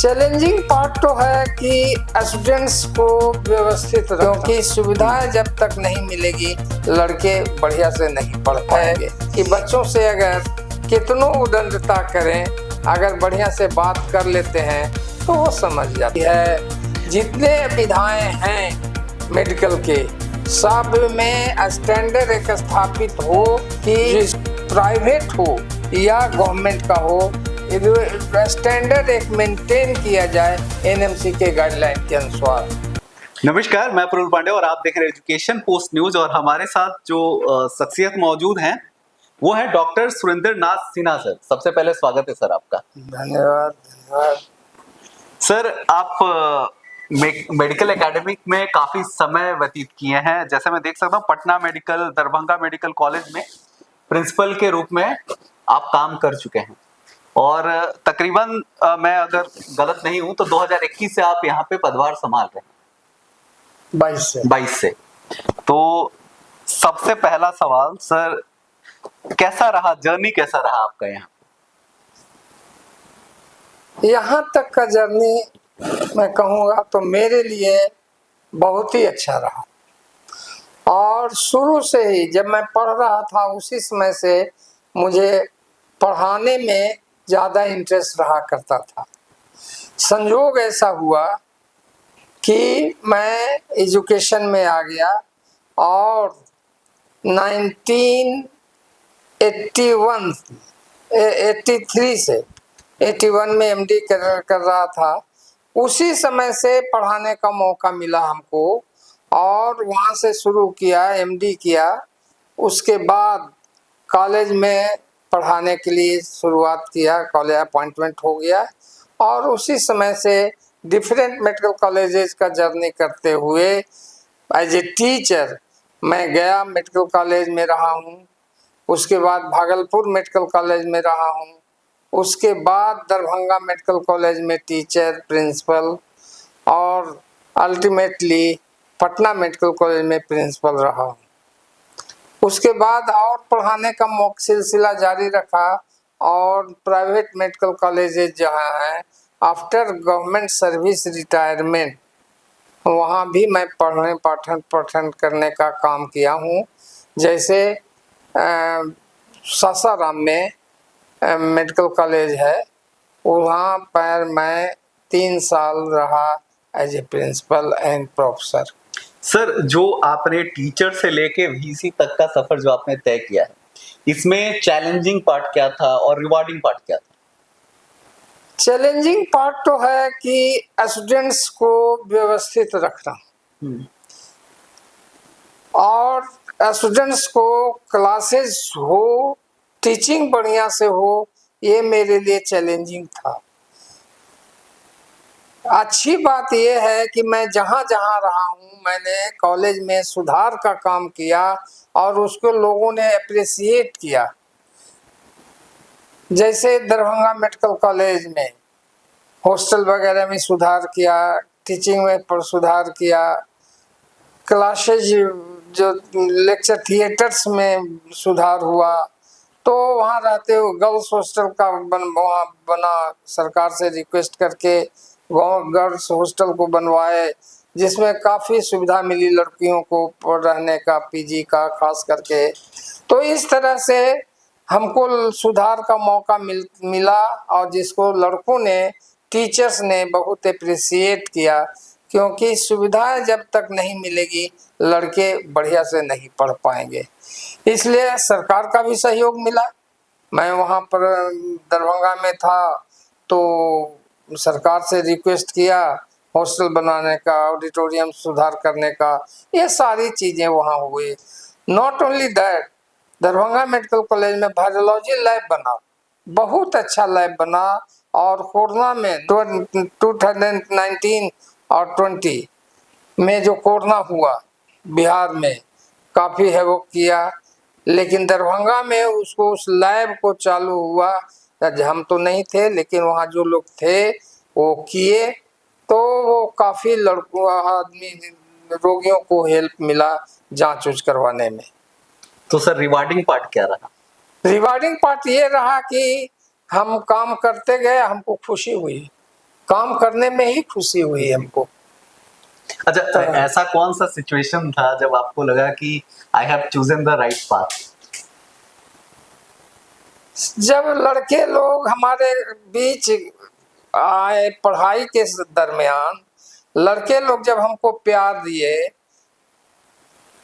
Challenging part तो है कि स्टूडेंट्स को व्यवस्थित क्योंकि सुविधाएं जब तक नहीं मिलेगी लड़के बढ़िया से नहीं पढ़ पाएंगे। कि बच्चों से अगर कितनों उद्दंडता करें, अगर बढ़िया से बात कर लेते हैं तो वो समझ जाती है। जितने विधाएं हैं मेडिकल के सब में स्टैंडर्ड एक स्थापित हो कि प्राइवेट हो या गवर्नमेंट का हो, स्टैंडर्ड एक मेंटेन किया जाए एनएमसी के गाइडलाइन के अनुसार। नमस्कार, मैं प्रफुल्ल पांडे और आप देख रहे हैं एजुकेशन पोस्ट न्यूज। और हमारे साथ जो शख्सियत मौजूद हैं वो है डॉक्टर सुरेंद्र नाथ सिन्हा सर। सबसे पहले स्वागत है सर आपका। धन्यवाद। सर, आप मेडिकल एकेडमिक में काफी समय व्यतीत किए हैं। जैसे मैं देख सकता हूँ Patna medical, Darbhanga medical college में प्रिंसिपल के रूप में आप काम कर चुके हैं और तकरीबन मैं अगर गलत नहीं हूं तो 2021 से आप यहाँ पे पदभार संभाल रहे हैं। 22 से। तो सबसे पहला सवाल सर, कैसा रहा जर्नी, कैसा रहा आपका यहाँ तक का जर्नी मैं कहूँगा तो मेरे लिए बहुत ही अच्छा रहा। और शुरू से ही जब मैं पढ़ रहा था उसी समय से मुझे पढ़ाने में ज़्यादा इंटरेस्ट रहा करता था। संयोग ऐसा हुआ कि मैं एजुकेशन में आ गया और 1983 से 81 में एमडी कर रहा था। उसी समय से पढ़ाने का मौका मिला हमको और वहाँ से शुरू किया, एमडी किया। उसके बाद कॉलेज में पढ़ाने के लिए शुरुआत किया, कॉलेज अपॉइंटमेंट हो गया और उसी समय से डिफरेंट मेडिकल कॉलेजेस का जर्नी करते हुए एज ए टीचर मैं गया मेडिकल कॉलेज में रहा हूँ। उसके बाद भागलपुर मेडिकल कॉलेज में रहा हूँ। उसके बाद दरभंगा मेडिकल कॉलेज में टीचर, प्रिंसिपल और अल्टीमेटली पटना मेडिकल कॉलेज में प्रिंसिपल रहा हूँ। उसके बाद और पढ़ाने का सिलसिला जारी रखा और प्राइवेट मेडिकल कॉलेजेस जहाँ हैं, आफ्टर गवर्नमेंट सर्विस रिटायरमेंट वहाँ भी मैं पढ़ने पाठन करने का काम किया हूँ। जैसे सासाराम में मेडिकल कॉलेज है, वहाँ पर मैं 3 साल रहा as a principal and professor. Sir, जो आपने टीचर से लेके वीसी तक का सफर जो आपने तय किया है, इसमें चैलेंजिंग पार्ट क्या था और रिवार्डिंग पार्ट क्या था? चैलेंजिंग पार्ट तो है कि स्टूडेंट्स को व्यवस्थित रखना और स्टूडेंट्स को क्लासेस हो, टीचिंग बढ़िया से हो, ये मेरे लिए चैलेंजिंग था। अच्छी बात यह है कि मैं जहाँ जहाँ रहा हूँ मैंने कॉलेज में सुधार का काम किया और उसको लोगों ने अप्रिशिएट किया। जैसे दरभंगा मेडिकल कॉलेज में हॉस्टल वगैरह में सुधार किया, टीचिंग में सुधार किया, क्लासेज जो लेक्चर थिएटर्स में सुधार हुआ। तो वहाँ रहते हुए गर्ल्स हॉस्टल का वहाँ बना, सरकार से रिक्वेस्ट करके गर्ल्स हॉस्टल को बनवाए जिसमें काफ़ी सुविधा मिली लड़कियों को रहने का, पीजी का खास करके। तो इस तरह से हमको सुधार का मौका मिला और जिसको लड़कों ने, टीचर्स ने बहुत अप्रिशिएट किया क्योंकि सुविधाएं जब तक नहीं मिलेगी लड़के बढ़िया से नहीं पढ़ पाएंगे। इसलिए सरकार का भी सहयोग मिला। मैं वहाँ पर दरभंगा में था तो सरकार से रिक्वेस्ट किया हॉस्टल बनाने का, ऑडिटोरियम सुधार करने का, ये सारी चीज़ें वहाँ हुई। Not only that, Darbhanga medical college में वायरोलॉजी लैब बना, बहुत अच्छा लैब बना और कोरोना में 2019 और 20 में जो कोरोना हुआ बिहार में काफ़ी हैवॉक किया, लेकिन दरभंगा में उसको उस लैब को चालू हुआ। हम तो नहीं थे लेकिन वहाँ जो लोग थे वो किए, तो वो काफ़ी रोगियों को हेल्प मिला जांच उच करवाने में। तो सर, रिवार्डिंग पार्ट क्या रहा? रिवार्डिंग पार्ट ये रहा कि हम काम करते गए, हमको खुशी हुई काम करने में ही खुशी हुई हमको। अच्छा, ऐसा कौन सा सिचुएशन था जब आपको लगा कि I have chosen the right path? जब लड़के लोग हमारे बीच आए पढ़ाई के दरमियान, लड़के लोग जब हमको प्यार दिए,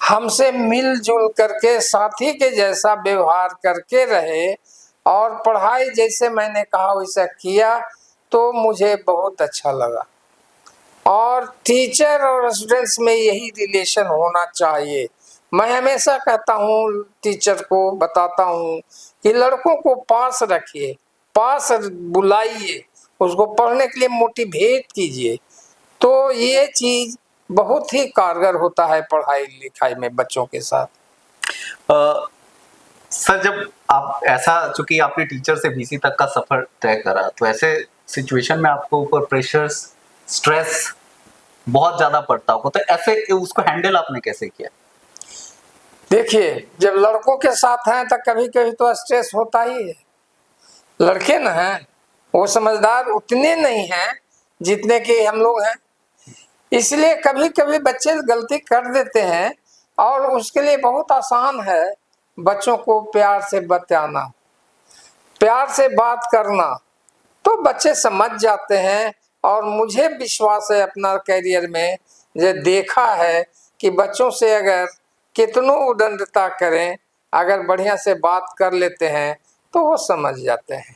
हमसे मिलजुल करके साथी के जैसा व्यवहार करके रहे और पढ़ाई जैसे मैंने कहा वैसा किया, तो मुझे बहुत अच्छा लगा। और टीचर और स्टूडेंट्स में यही रिलेशन होना चाहिए। मैं हमेशा कहता हूँ, टीचर को बताता हूँ कि लड़कों को पास रखिए, पास बुलाइए, उसको पढ़ने के लिए मोटिवेट कीजिए, तो ये चीज बहुत ही कारगर होता है पढ़ाई लिखाई में बच्चों के साथ। सर, जब आप ऐसा, चूंकि आपने टीचर से वीसी तक का सफर तय करा, तो ऐसे सिचुएशन में आपको ऊपर प्रेशर, स्ट्रेस बहुत ज्यादा पड़ता होगा, तो ऐसे उसको हैंडल आपने कैसे किया? देखिए, जब लड़कों के साथ हैं तो कभी कभी तो स्ट्रेस होता ही है। लड़के न हैं, वो समझदार उतने नहीं हैं जितने कि हम लोग हैं, इसलिए कभी कभी बच्चे गलती कर देते हैं और उसके लिए बहुत आसान है बच्चों को प्यार से बताना, प्यार से बात करना, तो बच्चे समझ जाते हैं। और मुझे विश्वास है अपना करियर में, ये देखा है कि बच्चों से अगर कितनों उदंडता करें, अगर बढ़िया से बात कर लेते हैं तो वो समझ जाते हैं।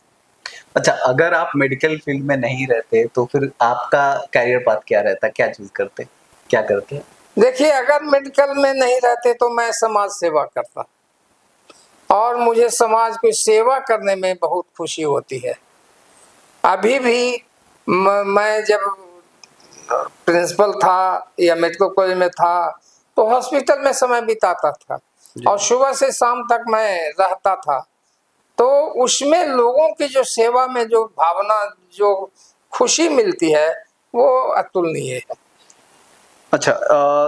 अच्छा, अगर आप मेडिकल फील्ड में नहीं रहते तो फिर आपका कैरियर पाथ क्या रहता? क्या चूज करते, क्या करते? देखिए, अगर मेडिकल में नहीं रहते तो मैं समाज सेवा करता, और मुझे समाज की सेवा करने में बहुत खुशी होती है। अभी भी मैं जब प्रिंसिपल था या मेडिकल कॉलेज में था तो हॉस्पिटल में समय बिताता था और सुबह से शाम तक मैं रहता था, तो उसमें लोगों की जो सेवा में जो भावना, जो खुशी मिलती है, वो अतुलनीय है। अच्छा,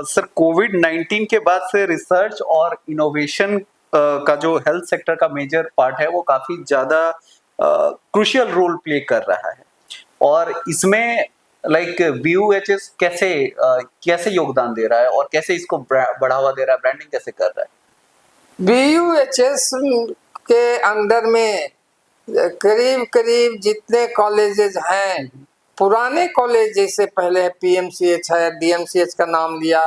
सर, कोविड-19 के बाद से रिसर्च और इनोवेशन का जो हेल्थ सेक्टर का मेजर पार्ट है, वो काफी ज्यादा क्रूशियल रोल प्ले कर रहा है, और इसमें लाइक बीयूएचएस कैसे योगदान दे रहा है और कैसे इसको बढ़ावा दे रहा है, ब्रांडिंग कैसे कर रहा है? बीयूएचएस के अंडर में करीब करीब जितने कॉलेजेस हैं, पुराने कॉलेज जैसे पहले पीएमसीएच है, डीएमसीएच का नाम लिया,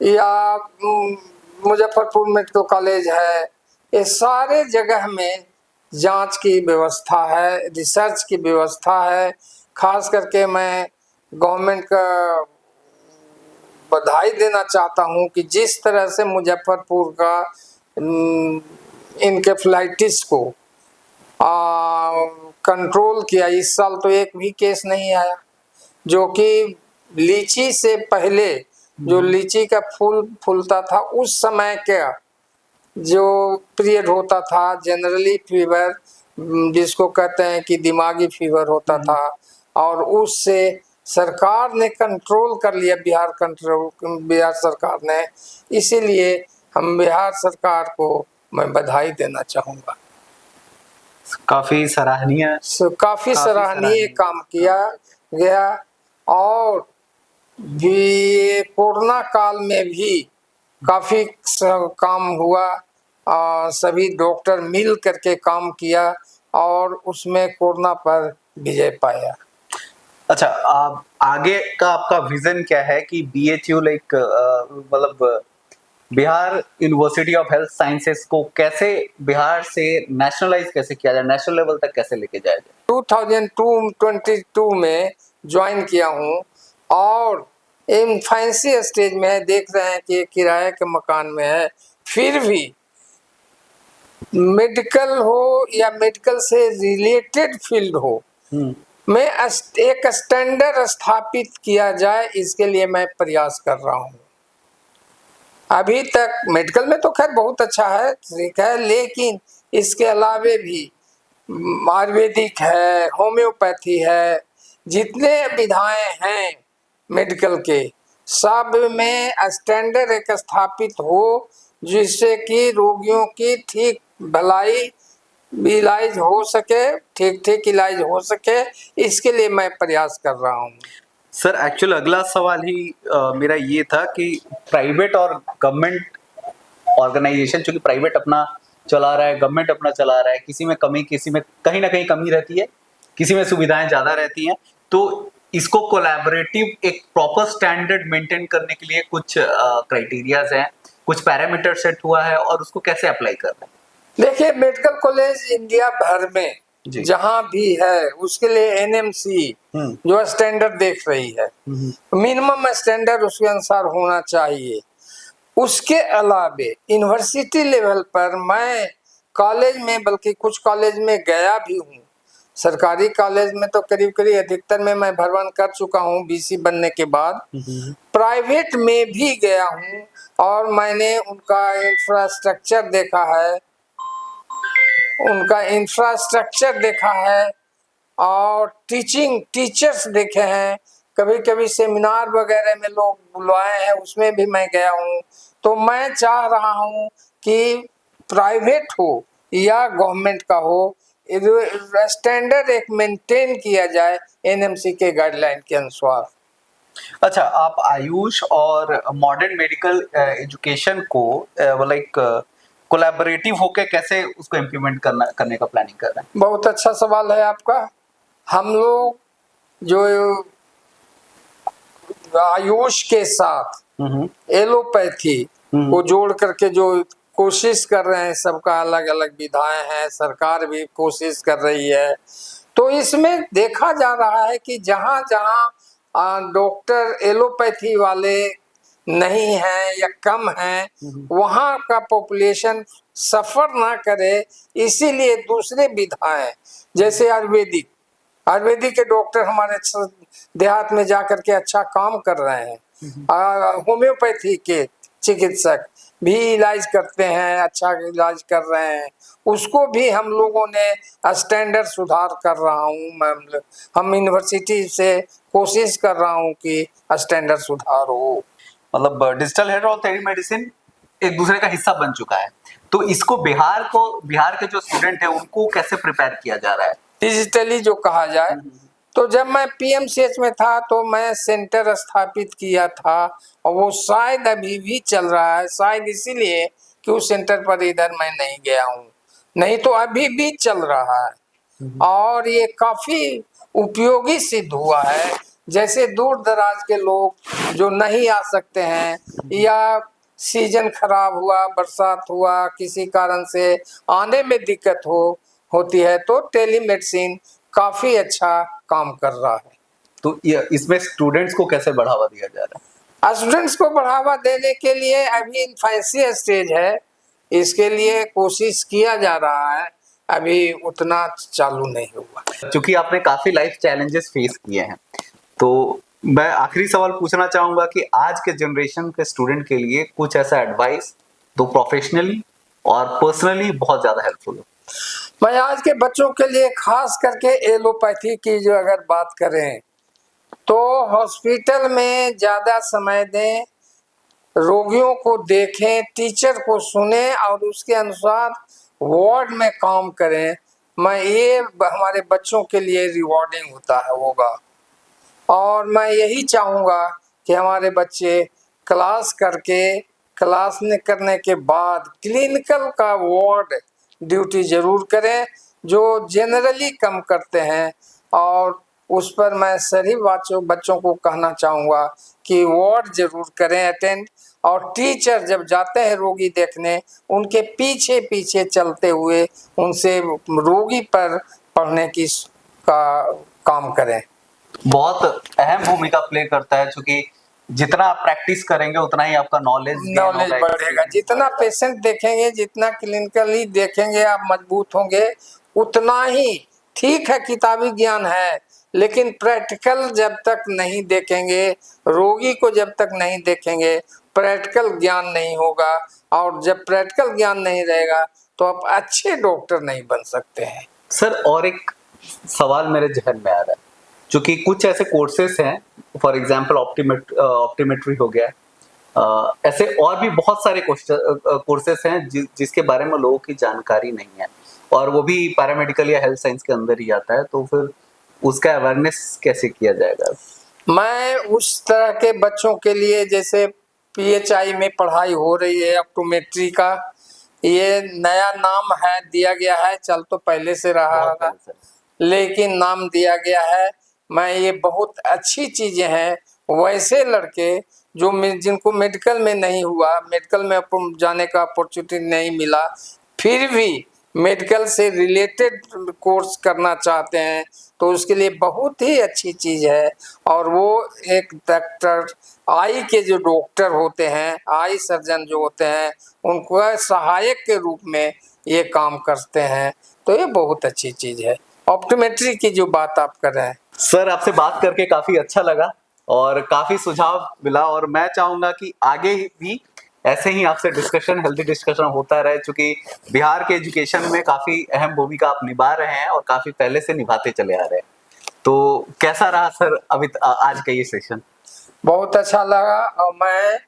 या मुजफ्फरपुर मेडिकल कॉलेज है, ये सारे जगह में जांच की व्यवस्था है, रिसर्च की व्यवस्था है। खास करके मैं गवर्नमेंट का बधाई देना चाहता हूं कि जिस तरह से मुजफ्फरपुर का इनकेफ्लाइटिस को कंट्रोल किया। इस साल तो एक भी केस नहीं आया, जो कि लीची से पहले जो लीची का फूल फूलता था उस समय का जो पीरियड होता था, जनरली फीवर जिसको कहते हैं कि दिमागी फीवर होता था, और उससे सरकार ने कंट्रोल कर लिया, बिहार सरकार ने। इसीलिए हम बिहार सरकार को मैं बधाई देना चाहूँगा। काफी सराहनीय काफी सराहनीय काम किया गया, और भी कोरोना काल में भी काफी काम हुआ, सभी डॉक्टर मिल करके काम किया और उसमें कोरोना पर विजय पाया। अच्छा, आप आगे का आपका विजन क्या है कि बीएचयू लाइक मतलब Bihar university of health sciences को कैसे बिहार से नेशनलाइज कैसे किया जाए, नेशनल लेवल तक कैसे लेके जाया जाए? 2022 में ज्वाइन किया हूँ और इन फैंसी स्टेज में है, देख रहे हैं कि किराए के मकान में है, फिर भी मेडिकल हो या मेडिकल से रिलेटेड फील्ड हो में एक स्टैंडर्ड स्थापित किया जाए, इसके लिए मैं प्रयास कर रहा हूँ। अभी तक मेडिकल में तो खैर बहुत अच्छा है, ठीक है, लेकिन इसके अलावे भी आयुर्वेदिक है, होम्योपैथी है, जितने विधाएं हैं मेडिकल के, सब में स्टैंडर्ड एक स्थापित हो, जिससे कि रोगियों की ठीक भलाई इलाज हो सके, ठीक ठीक इलाज हो सके, इसके लिए मैं प्रयास कर रहा हूँ। सर एक्चुअल अगला सवाल ही मेरा ये था कि प्राइवेट और गवर्नमेंट ऑर्गेनाइजेशन, चूंकि प्राइवेट अपना चला रहा है, गवर्नमेंट अपना चला रहा है, किसी में कमी, किसी में कहीं ना कहीं कमी रहती है, किसी में सुविधाएं ज्यादा रहती हैं, तो इसको कोलैबोरेटिव एक प्रॉपर स्टैंडर्ड मेंटेन करने के लिए कुछ क्राइटेरियाज हैं, कुछ पैरामीटर सेट हुआ है, और उसको कैसे अप्लाई कर रहे हैं? देखिए, मेडिकल कॉलेज इंडिया भर में जी। जहाँ भी है उसके लिए एनएमसी जो स्टैंडर्ड देख रही है, मिनिमम स्टैंडर्ड उसके अनुसार होना चाहिए। उसके अलावे यूनिवर्सिटी लेवल पर मैं कॉलेज में, बल्कि कुछ कॉलेज में गया भी हूँ। सरकारी कॉलेज में तो करीब करीब अधिकतर में मैं भ्रमण कर चुका हूँ बीसी बनने के बाद। प्राइवेट में भी गया हूँ और मैंने उनका इंफ्रास्ट्रक्चर देखा है, और टीचर्स देखे हैं। कभी कभी सेमिनार वगैरह में लोग बुलवाए हैं, उसमें भी मैं गया हूँ। तो मैं चाह रहा हूँ कि प्राइवेट हो या गवर्नमेंट का हो, स्टैंडर्ड एक मेंटेन किया जाए एनएमसी के गाइडलाइन के अनुसार। अच्छा, आप आयुष और मॉडर्न मेडिकल एजुकेशन को लाइक कोलैबोरेटिव होके कैसे उसको इम्प्लीमेंट करने का प्लानिंग कर रहे हैं? बहुत अच्छा सवाल है आपका। हम लोग जो आयुष के साथ एलोपैथी को जोड़ करके जो कोशिश कर रहे हैं, सबका अलग अलग विधाएं हैं, सरकार भी कोशिश कर रही है। तो इसमें देखा जा रहा है कि जहां जहां डॉक्टर एलोपैथी वाले नहीं हैं या कम हैं, वहां का पॉपुलेशन सफर ना करे, इसीलिए दूसरे विधाएं जैसे आयुर्वेदिक के डॉक्टर हमारे देहात में जाकर के अच्छा काम कर रहे हैं। होम्योपैथी के चिकित्सक भी इलाज करते हैं, अच्छा इलाज कर रहे हैं। उसको भी हम लोगों ने स्टैंडर्ड सुधार कर रहा हूँ। हम यूनिवर्सिटी से कोशिश कर रहा हूँ कि स्टैंडर्ड सुधार हो। मतलब डिजिटल हेल्थ और टेली मेडिसिन एक दूसरे का हिस्सा बन चुका है, तो इसको बिहार के जो स्टूडेंट है उनको कैसे प्रिपेयर किया जा रहा है डिजिटली जो कहा जाए? तो जब मैं पीएमसीएच में था तो मैं सेंटर स्थापित किया था, और वो शायद अभी भी चल रहा है, शायद इसीलिए कि उस सेंटर पर इधर मैं नहीं गया हूँ, नहीं तो अभी भी चल रहा है। और ये काफी उपयोगी सिद्ध हुआ है। जैसे दूर दराज के लोग जो नहीं आ सकते हैं, या सीजन खराब हुआ, बरसात हुआ, किसी कारण से आने में दिक्कत होती है, तो टेलीमेडिसिन काफी अच्छा काम कर रहा है। तो इसमें स्टूडेंट्स को कैसे बढ़ावा दिया जा रहा है? स्टूडेंट्स को बढ़ावा देने के लिए अभी इन्फेंसी स्टेज है, इसके लिए कोशिश किया जा रहा है, अभी उतना चालू नहीं हुआ। क्योंकि आपने काफी लाइफ चैलेंजेस फेस किए हैं, तो मैं आखिरी सवाल पूछना चाहूंगा कि आज के जनरेशन के स्टूडेंट के लिए कुछ ऐसा एडवाइस तो प्रोफेशनली और पर्सनली बहुत ज्यादा हेल्पफुल हो। मैं आज के बच्चों के लिए खास करके एलोपैथी की जो अगर बात करें, तो हॉस्पिटल में ज्यादा समय दें, रोगियों को देखें, टीचर को सुने और उसके अनुसार वार्ड में काम करें। मैं ये हमारे बच्चों के लिए रिवॉर्डिंग होगा। और मैं यही चाहूँगा कि हमारे बच्चे क्लास करने के बाद क्लिनिकल का वार्ड ड्यूटी जरूर करें, जो जनरली कम करते हैं। और उस पर मैं सभी बच्चों को कहना चाहूँगा कि वार्ड जरूर करें अटेंड, और टीचर जब जाते हैं रोगी देखने, उनके पीछे पीछे चलते हुए उनसे रोगी पर पढ़ने की का काम करें। बहुत अहम भूमिका प्ले करता है, क्योंकि जितना आप प्रैक्टिस करेंगे उतना ही आपका नॉलेज बढ़ेगा। जितना पेशेंट देखेंगे, जितना क्लिनिकली देखेंगे आप मजबूत होंगे, उतना ही ठीक है। किताबी ज्ञान है, लेकिन प्रैक्टिकल जब तक नहीं देखेंगे, रोगी को जब तक नहीं देखेंगे, प्रैक्टिकल ज्ञान नहीं होगा। और जब प्रैक्टिकल ज्ञान नहीं रहेगा तो आप अच्छे डॉक्टर नहीं बन सकते हैं। सर, और एक सवाल मेरे जहन में आ रहा है, क्योंकि कुछ ऐसे कोर्सेस हैं, फॉर एग्जांपल ऑप्टोमेट्री हो गया, ऐसे और भी बहुत सारे कोर्सेस हैं जिसके बारे में लोगों की जानकारी नहीं है, और वो भी पैरामेडिकल या हेल्थ साइंस के अंदर ही आता है, तो फिर उसका अवेयरनेस कैसे किया जाएगा? मैं उस तरह के बच्चों के लिए, जैसे पीएचआई में पढ़ाई हो रही है ऑप्टोमेट्री का, ये नया नाम है दिया गया है, चल तो पहले से रहा बहुत होगा, पहले से। लेकिन नाम दिया गया है। मैं ये बहुत अच्छी चीजें हैं। वैसे लड़के जो जिनको मेडिकल में नहीं हुआ, मेडिकल में जाने का अपॉर्चुनिटी नहीं मिला, फिर भी मेडिकल से रिलेटेड कोर्स करना चाहते हैं, तो उसके लिए बहुत ही अच्छी चीज है। और वो एक डॉक्टर, आई के जो डॉक्टर होते हैं, आई सर्जन जो होते हैं, उनको सहायक के रूप में ये काम करते हैं, तो ये बहुत अच्छी चीज है ऑप्टोमेट्री की जो बात आप कर रहे हैं। सर आपसे बात करके काफी अच्छा लगा और काफी सुझाव मिला, और मैं चाहूंगा कि आगे भी ऐसे ही आपसे डिस्कशन, हेल्दी डिस्कशन होता रहे, क्योंकि बिहार के एजुकेशन में काफी अहम भूमिका आप निभा रहे हैं और काफी पहले से निभाते चले आ रहे हैं। तो कैसा रहा सर अभी आज का ये सेशन? बहुत अच्छा लगा, और मैं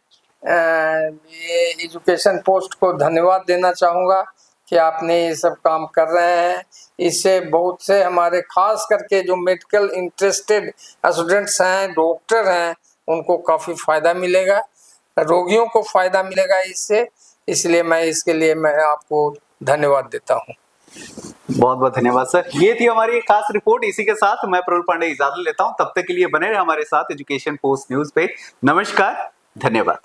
ये एजुकेशन पोस्ट को धन्यवाद देना चाहूँगा कि आपने ये सब काम कर रहे हैं। इससे बहुत से हमारे खास करके जो मेडिकल इंटरेस्टेड स्टूडेंट्स हैं, डॉक्टर हैं, उनको काफ़ी फ़ायदा मिलेगा, रोगियों को फ़ायदा मिलेगा इससे। इसलिए मैं आपको धन्यवाद देता हूँ। बहुत बहुत धन्यवाद सर। ये थी हमारी एक खास रिपोर्ट। इसी के साथ मैं प्रफुल्ल पांडे इजाजत लेता हूं। तब तक के लिए बने रहे हमारे साथ एजुकेशन पोस्ट न्यूज पे। नमस्कार, धन्यवाद।